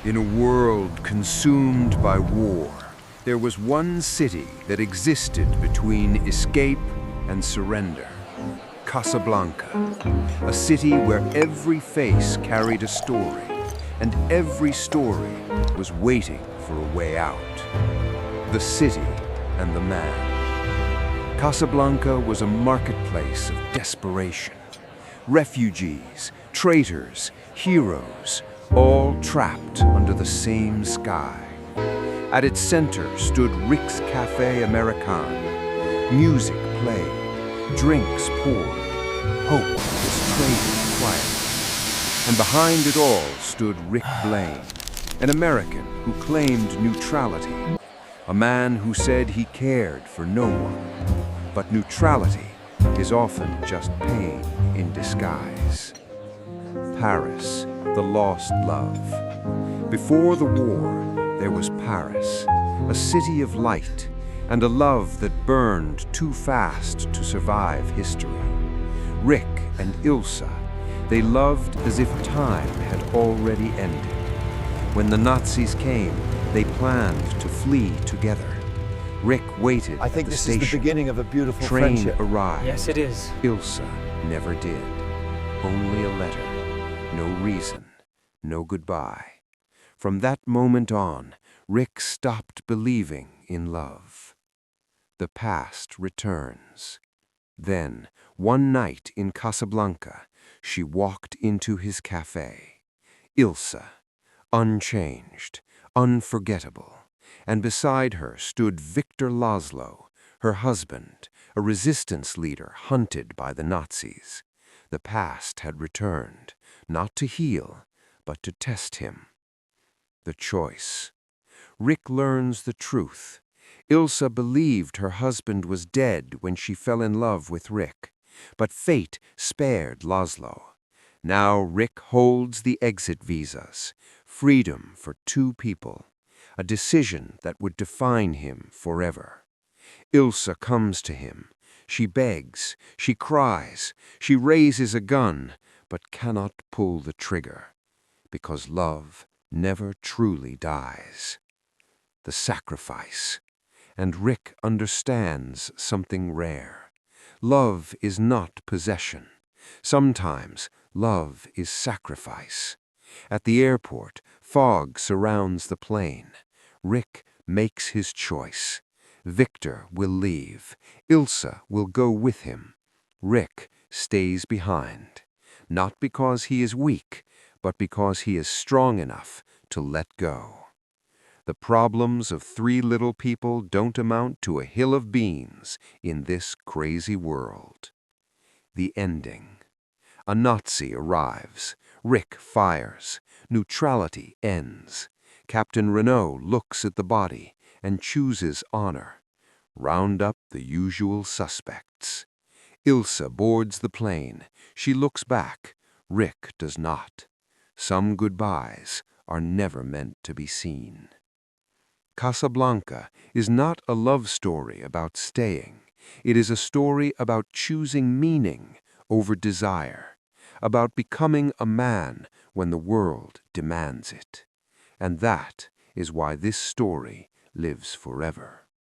In a world consumed by war, there was one city that existed between escape and surrender. Casablanca, a city where every face carried a story, and every story was waiting for a way out. The city and the man. Casablanca was a marketplace of desperation. Refugees, traitors, heroes, all trapped under the same sky. At its center stood Rick's Café Américain. Music played, drinks poured, hope was traded quietly. And behind it all stood Rick Blaine, an American who claimed neutrality, a man who said he cared for no one. But neutrality is often just pain in disguise. Paris, the lost love. Before the war, there was Paris, a city of light, and a love that burned too fast to survive history. Rick and Ilsa, they loved as if time had already ended. When the Nazis came, they planned to flee together. Rick waited I think at the this station. is the beginning of a beautiful Train friendship. arrived. Yes, it is. Ilsa never did. Only a letter. No reason. No goodbye. From that moment on, Rick stopped believing in love. The past returns. Then, one night in Casablanca, she walked into his cafe. Ilsa, unchanged, unforgettable. And beside her stood Victor Laszlo, her husband, a resistance leader hunted by the Nazis. The past had returned, not to heal, but to test him. The choice. Rick learns the truth. Ilsa believed her husband was dead when she fell in love with Rick, but fate spared Laszlo. Now Rick holds the exit visas, freedom for two people, a decision that would define him forever. Ilsa comes to him. She begs, she cries, she raises a gun, but cannot pull the trigger, because love never truly dies. The sacrifice. And Rick understands something rare. Love is not possession. Sometimes love is sacrifice. At the airport, fog surrounds the plane. Rick makes his choice. Victor will leave. Ilsa will go with him. Rick stays behind. Not because he is weak, but because he is strong enough to let go. The problems of three little people don't amount to a hill of beans in this crazy world. The ending. A Nazi arrives. Rick fires. Neutrality ends. Captain Renault looks at the body and chooses honor. Round up the usual suspects. Ilsa boards the plane. She looks back. Rick does not. Some goodbyes are never meant to be seen. Casablanca is not a love story about staying. It is a story about choosing meaning over desire, about becoming a man when the world demands it. And that is why this story lives forever.